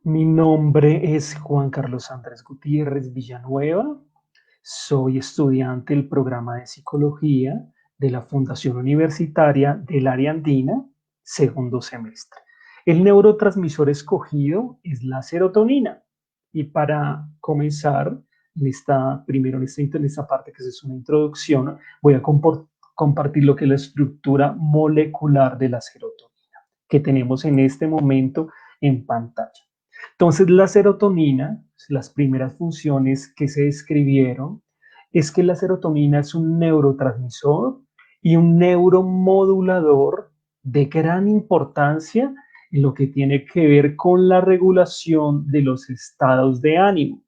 Mi nombre es Juan Carlos Andrés Gutiérrez Villanueva. Soy estudiante del programa de psicología de la Fundación Universitaria del Área Andina, segundo semestre. El neurotransmisor escogido es la serotonina. Y para comenzar, primero en esta parte que es una introducción, voy a compartir lo que es la estructura molecular de la serotonina que tenemos en este momento en pantalla. Entonces, la serotonina, las primeras funciones que se describieron, es que la serotonina es un neurotransmisor y un neuromodulador de gran importancia en lo que tiene que ver con la regulación de los estados de ánimo,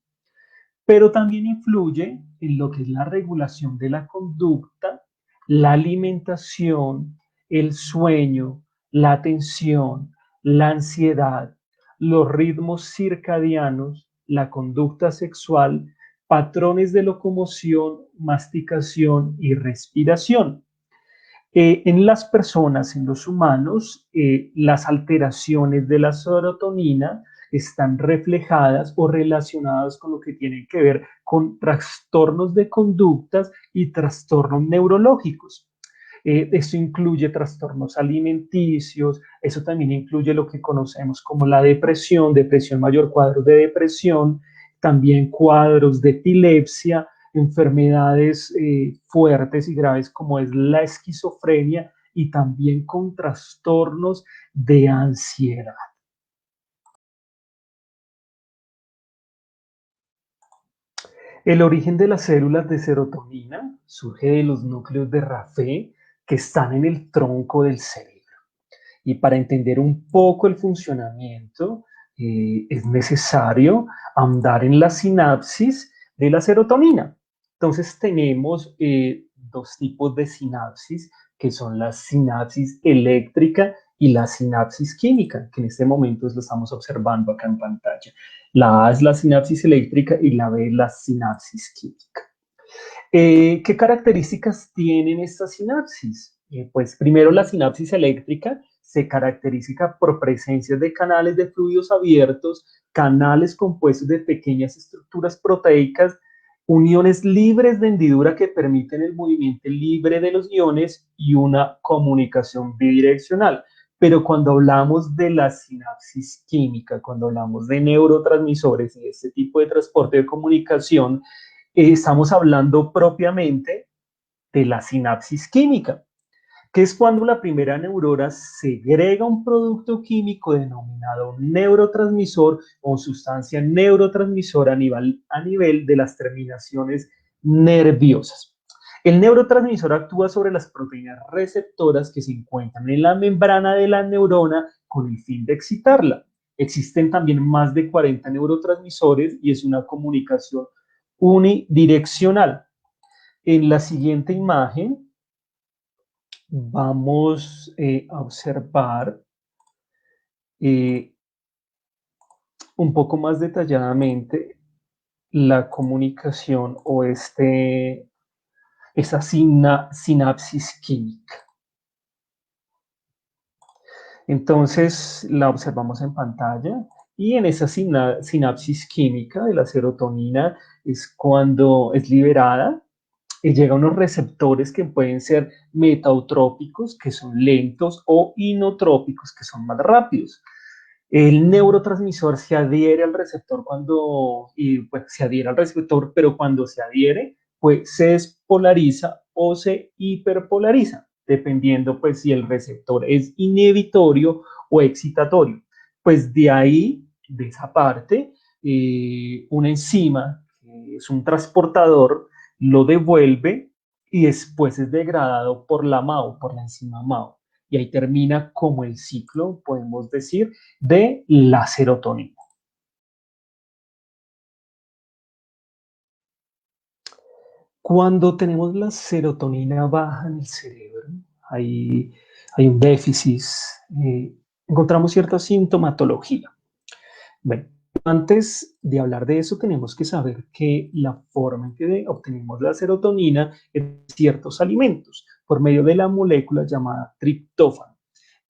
pero también influye en lo que es la regulación de la conducta, la alimentación, el sueño, la atención, la ansiedad, los ritmos circadianos, la conducta sexual, patrones de locomoción, masticación y respiración. En las personas, en los humanos, las alteraciones de la serotonina están reflejadas o relacionadas con lo que tiene que ver con trastornos de conductas y trastornos neurológicos. Esto incluye trastornos alimenticios, eso también incluye lo que conocemos como la depresión, depresión mayor, cuadros de depresión, también cuadros de epilepsia, enfermedades fuertes y graves como es la esquizofrenia y también con trastornos de ansiedad. El origen de las células de serotonina surge de los núcleos de Rapé que están en el tronco del cerebro. Y para entender un poco el funcionamiento, es necesario ahondar en la sinapsis de la serotonina. Entonces tenemos dos tipos de sinapsis, que son la sinapsis eléctrica y la sinapsis química, que en este momento lo estamos observando acá en pantalla. La A es la sinapsis eléctrica y la B es la sinapsis química. ¿Qué características tienen estas sinapsis? Pues primero la sinapsis eléctrica se caracteriza por presencia de canales de fluidos abiertos, canales compuestos de pequeñas estructuras proteicas, uniones libres de hendidura que permiten el movimiento libre de los iones y una comunicación bidireccional. Pero cuando hablamos de la sinapsis química, cuando hablamos de neurotransmisores y este tipo de transporte de comunicación, estamos hablando propiamente de la sinapsis química, que es cuando la primera neurona segrega un producto químico denominado neurotransmisor o sustancia neurotransmisora a nivel de las terminaciones nerviosas. El neurotransmisor actúa sobre las proteínas receptoras que se encuentran en la membrana de la neurona con el fin de excitarla. Existen también más de 40 neurotransmisores y es una comunicación unidireccional. En la siguiente imagen vamos a observar eh, un poco más detalladamente la comunicación o esa sinapsis química. Entonces la observamos en pantalla y en esa sinapsis química de la serotonina es cuando es liberada y llega a unos receptores que pueden ser metautrópicos, que son lentos, o inotrópicos, que son más rápidos. El neurotransmisor se adhiere al receptor pues, se adhiere al receptor, pero cuando se adhiere, pues se despolariza o se hiperpolariza, dependiendo pues si el receptor es inhibitorio o excitatorio. Pues de ahí, de esa parte, una enzima, que es un transportador, lo devuelve y después es degradado por la MAO, por la enzima MAO. Y ahí termina como el ciclo, podemos decir, de la serotonina. Cuando tenemos la serotonina baja en el cerebro, hay, hay un déficit, eh, encontramos cierta sintomatología. Bueno, antes de hablar de eso, tenemos que saber que la forma en que obtenemos la serotonina es ciertos alimentos, por medio de la molécula llamada triptófano.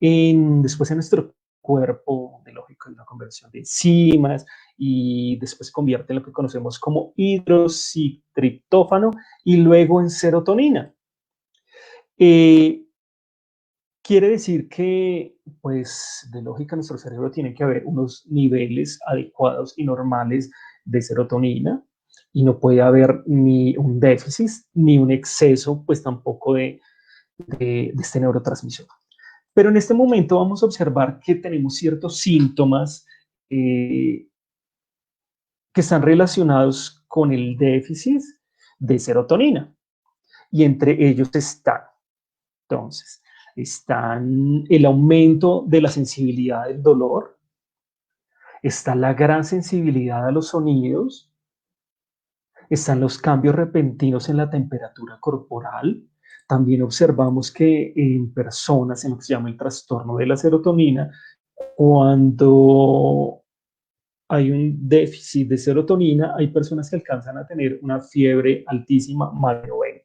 Después en nuestro cuerpo de lógica, una conversión de enzimas, y después se convierte en lo que conocemos como hidroxitriptófano y luego en serotonina. Eh, Quiere decir que, pues, de lógica, nuestro cerebro tiene que haber unos niveles adecuados y normales de serotonina, y no puede haber ni un déficit ni un exceso, pues tampoco de este neurotransmisor. Pero en este momento vamos a observar que tenemos ciertos síntomas que están relacionados con el déficit de serotonina, y entre ellos entonces, están el aumento de la sensibilidad del dolor, está la gran sensibilidad a los sonidos, están los cambios repentinos en la temperatura corporal. También observamos que en personas en lo que se llama el trastorno de la serotonina, cuando hay un déficit de serotonina, hay personas que alcanzan a tener una fiebre altísima, más de 90.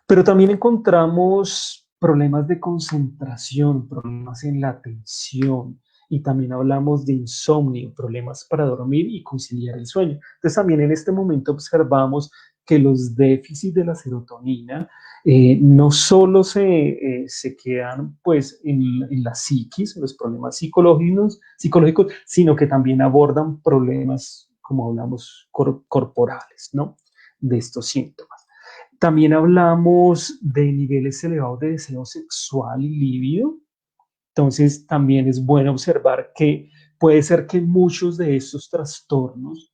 Pero también encontramos problemas de concentración, problemas en la atención, y también hablamos de insomnio, problemas para dormir y conciliar el sueño. Entonces también en este momento observamos que los déficits de la serotonina no solo se quedan pues en la psiquis, en los problemas psicológicos, sino que también abordan problemas, como hablamos, corporales, ¿no? De estos síntomas. También hablamos de niveles elevados de deseo sexual y libido. Entonces, también es bueno observar que puede ser que muchos de estos trastornos,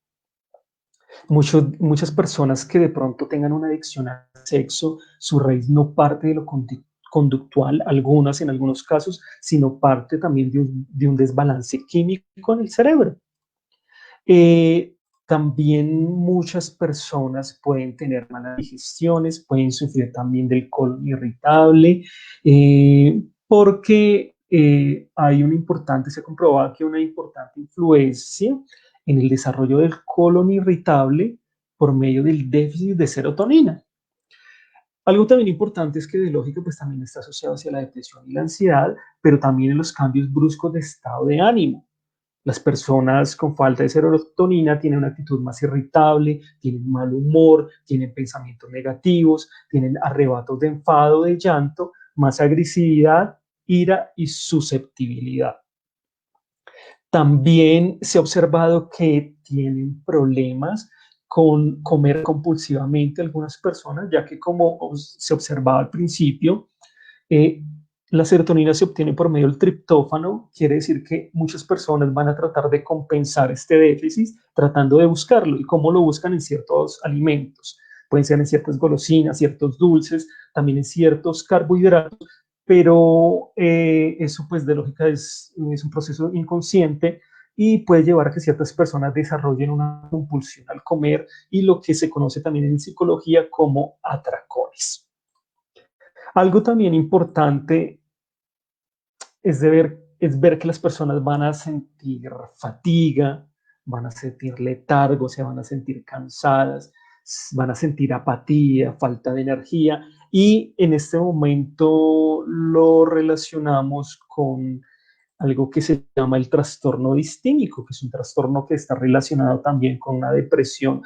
muchas personas que de pronto tengan una adicción al sexo, su raíz no parte de lo conductual, algunas en algunos casos, sino parte también de un desbalance químico en el cerebro. Eh, También muchas personas pueden tener malas digestiones, pueden sufrir también del colon irritable, porque se ha comprobado que una importante influencia en el desarrollo del colon irritable por medio del déficit de serotonina. Algo también importante es que de lógica pues también está asociado hacia la depresión y la ansiedad, pero también en los cambios bruscos de estado de ánimo. Las personas con falta de serotonina tienen una actitud más irritable, tienen mal humor, tienen pensamientos negativos, tienen arrebatos de enfado, de llanto, más agresividad, ira y susceptibilidad. También se ha observado que tienen problemas con comer compulsivamente algunas personas, ya que como se observaba al principio, eh, la serotonina se obtiene por medio del triptófano. Quiere decir que muchas personas van a tratar de compensar este déficit tratando de buscarlo. ¿Y cómo lo buscan? En ciertos alimentos. Pueden ser en ciertas golosinas, ciertos dulces, también en ciertos carbohidratos, pero eso pues de lógica es un proceso inconsciente y puede llevar a que ciertas personas desarrollen una compulsión al comer y lo que se conoce también en psicología como atracones. Algo también importante es ver que las personas van a sentir fatiga, van a sentir letargo, se van a sentir cansadas, van a sentir apatía, falta de energía, y en este momento lo relacionamos con algo que se llama el trastorno distímico, que es un trastorno que está relacionado también con una depresión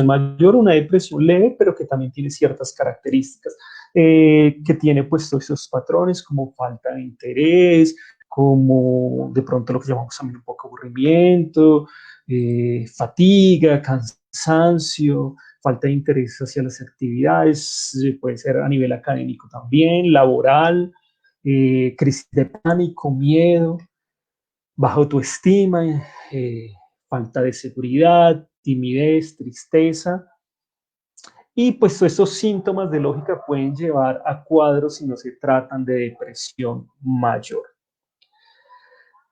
mayor, una depresión leve, pero que también tiene ciertas características, que tiene pues todos esos patrones como falta de interés, como de pronto lo que llamamos también un poco aburrimiento, fatiga, cansancio, falta de interés hacia las actividades, puede ser a nivel académico también, laboral, crisis de pánico, miedo, baja autoestima, falta de seguridad, timidez, tristeza. Y pues estos síntomas de lógica pueden llevar a cuadros si no se tratan de depresión mayor.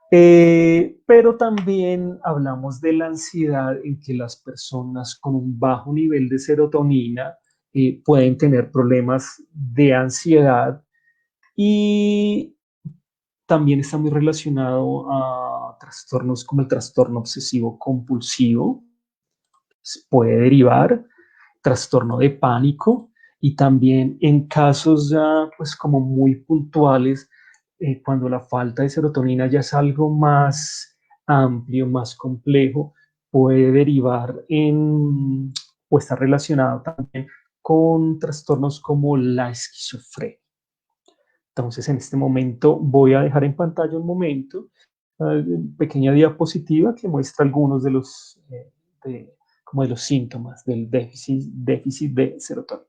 Pero también hablamos de la ansiedad, en que las personas con un bajo nivel de serotonina pueden tener problemas de ansiedad, y también está muy relacionado a trastornos como el trastorno obsesivo compulsivo. Puede derivar trastorno de pánico, y también en casos ya pues como muy puntuales, cuando la falta de serotonina ya es algo más amplio, más complejo, puede derivar en o está relacionado también con trastornos como la esquizofrenia. Entonces, en este momento voy a dejar en pantalla un momento, pequeña diapositiva que muestra algunos de los, como de los síntomas del déficit de serotonina.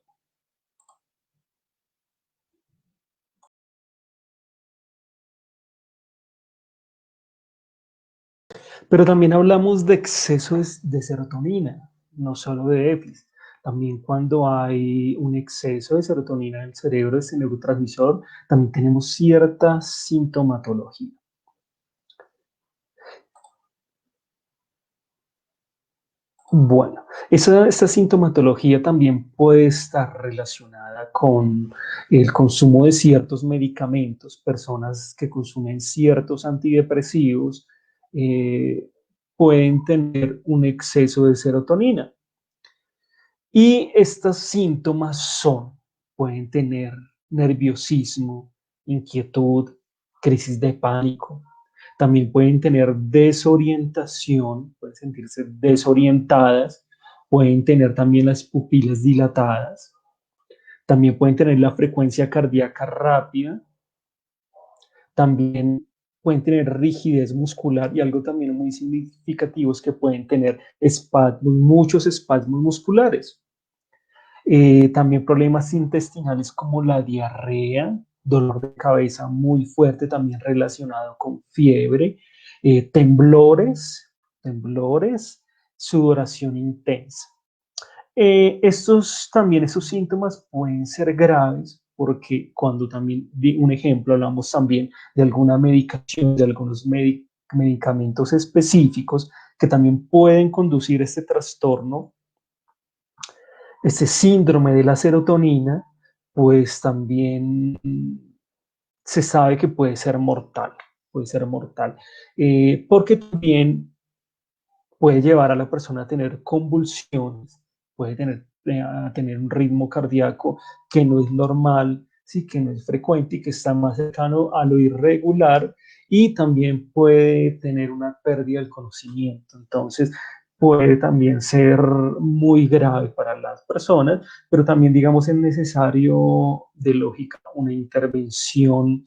Pero también hablamos de exceso de serotonina, no solo de déficit. También cuando hay un exceso de serotonina en el cerebro, este neurotransmisor, también tenemos cierta sintomatología. Bueno, esta sintomatología también puede estar relacionada con el consumo de ciertos medicamentos, personas que consumen ciertos antidepresivos eh, pueden tener un exceso de serotonina. Y estos síntomas pueden tener nerviosismo, inquietud, crisis de pánico. También pueden tener desorientación, pueden sentirse desorientadas, pueden tener también las pupilas dilatadas, también pueden tener la frecuencia cardíaca rápida, también pueden tener rigidez muscular y algo también muy significativo es que pueden tener espasmos, muchos espasmos musculares. También problemas intestinales como la diarrea, dolor de cabeza muy fuerte también relacionado con fiebre, temblores, sudoración intensa. Esos síntomas pueden ser graves porque cuando también, un ejemplo, hablamos también de alguna medicación, de algunos medicamentos específicos que también pueden conducir a este trastorno, este síndrome de la serotonina, pues también se sabe que puede ser mortal, porque también puede llevar a la persona a tener convulsiones, puede a tener un ritmo cardíaco que no es normal, sí, que no es frecuente y que está más cercano a lo irregular y también puede tener una pérdida del conocimiento. Entonces, puede también ser muy grave para las personas, pero también, digamos, es necesario, de lógica, una intervención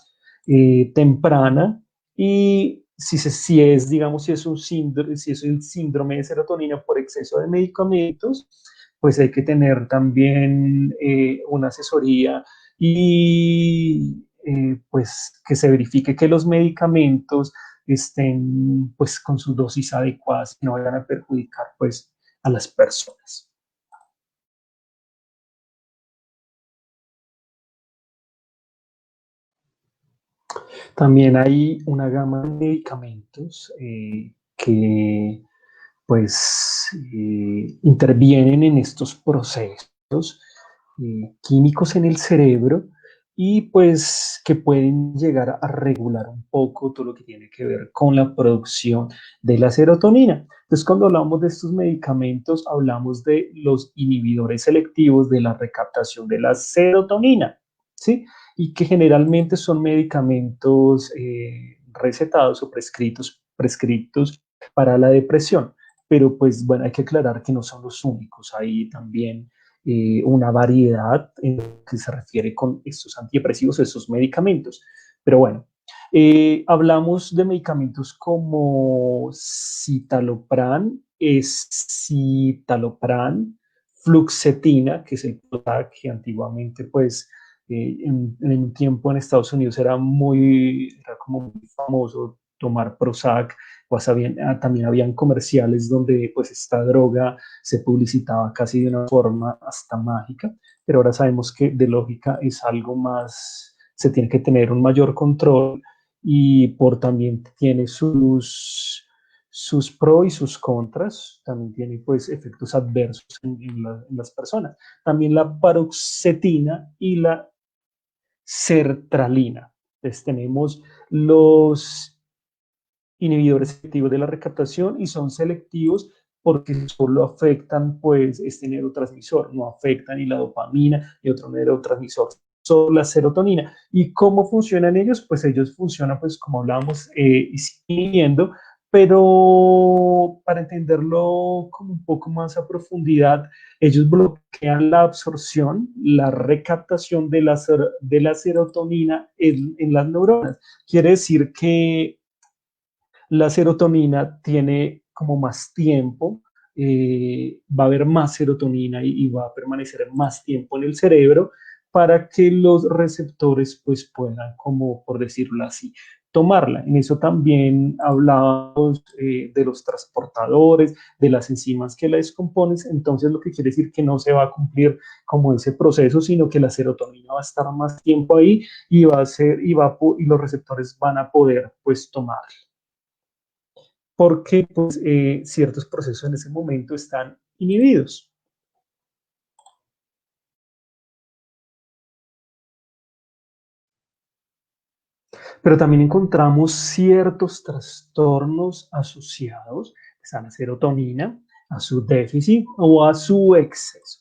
temprana y si es, digamos, si es el síndrome de serotonina por exceso de medicamentos, pues hay que tener también una asesoría y pues que se verifique que los medicamentos estén pues con sus dosis adecuadas y no vayan a perjudicar pues a las personas. También hay una gama de medicamentos que pues intervienen en estos procesos químicos en el cerebro y pues que pueden llegar a regular un poco todo lo que tiene que ver con la producción de la serotonina. Entonces, cuando hablamos de estos medicamentos, hablamos de los inhibidores selectivos de la recaptación de la serotonina, ¿sí? Y que generalmente son medicamentos recetados o prescritos para la depresión. Pero pues bueno, hay que aclarar que no son los únicos, hay también una variedad en lo que se refiere con estos antidepresivos, estos medicamentos. Pero bueno, hablamos de medicamentos como escitalopram, fluoxetina, que es el Prozac, que antiguamente pues en un tiempo en Estados Unidos era como muy famoso tomar Prozac, pues también habían comerciales donde pues esta droga se publicitaba casi de una forma hasta mágica, pero ahora sabemos que de lógica es algo más, se tiene que tener un mayor control y por también tiene sus pros y sus contras, también tiene pues efectos adversos en las personas. También la paroxetina y la sertralina. Entonces tenemos los inhibidores selectivos de la recaptación y son selectivos porque solo afectan pues este neurotransmisor, no afectan ni la dopamina ni otro neurotransmisor, sobre la serotonina. ¿Y cómo funcionan ellos? Pues ellos funcionan, pues como hablábamos, siguiendo, pero para entenderlo como un poco más a profundidad, ellos bloquean la absorción, la recaptación de la serotonina en las neuronas. Quiere decir que la serotonina tiene como más tiempo, va a haber más serotonina y va a permanecer más tiempo en el cerebro para que los receptores pues puedan, como por decirlo así, tomarla. En eso también hablábamos de los transportadores, de las enzimas que la descomponen, entonces lo que quiere decir que no se va a cumplir como ese proceso, sino que la serotonina va a estar más tiempo ahí y va a ser, y los receptores van a poder pues tomarla porque pues, ciertos procesos en ese momento están inhibidos. Pero también encontramos ciertos trastornos asociados a la serotonina, a su déficit o a su exceso.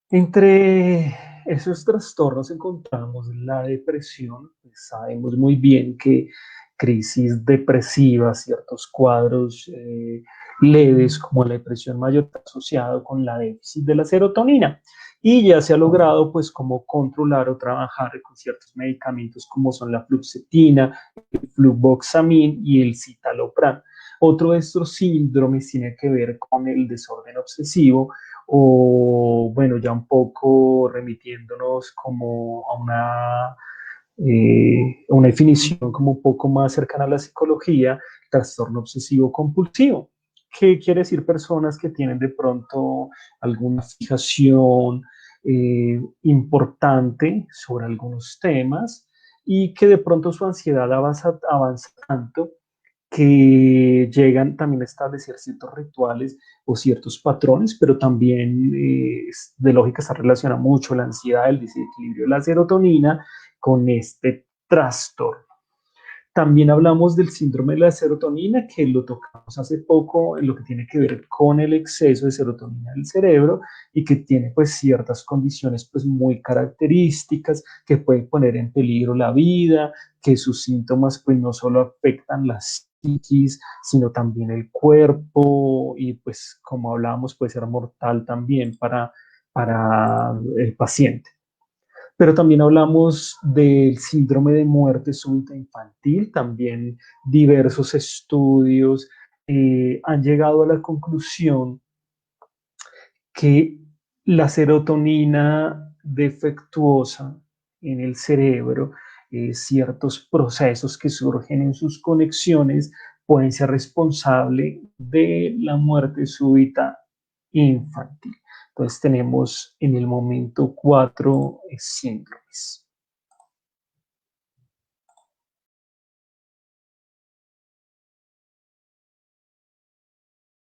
Entre esos trastornos encontramos la depresión. Pues sabemos muy bien que crisis depresivas, ciertos cuadros leves como la depresión mayor está asociado con la déficit de la serotonina. Y ya se ha logrado pues como controlar o trabajar con ciertos medicamentos como son la fluoxetina, el fluvoxamine y el citalopram. Otro de estos síndromes tiene que ver con el desorden obsesivo o bueno, ya un poco remitiéndonos como a una definición como un poco más cercana a la psicología, trastorno obsesivo compulsivo. ¿Qué quiere decir? Personas que tienen de pronto alguna fijación importante sobre algunos temas y que de pronto su ansiedad avanza tanto que llegan también a establecer ciertos rituales o ciertos patrones, pero también de lógica está relacionada mucho la ansiedad, el desequilibrio de la serotonina con este trastorno. También hablamos del síndrome de la serotonina, que lo tocamos hace poco, en lo que tiene que ver con el exceso de serotonina del cerebro y que tiene pues ciertas condiciones pues muy características que pueden poner en peligro la vida, que sus síntomas pues no solo afectan la psiquis, sino también el cuerpo y pues como hablábamos puede ser mortal también para el paciente. Pero también hablamos del síndrome de muerte súbita infantil, también diversos estudios han llegado a la conclusión que la serotonina defectuosa en el cerebro, ciertos procesos que surgen en sus conexiones pueden ser responsables de la muerte súbita infantil. Entonces tenemos en el momento cuatro síndromes.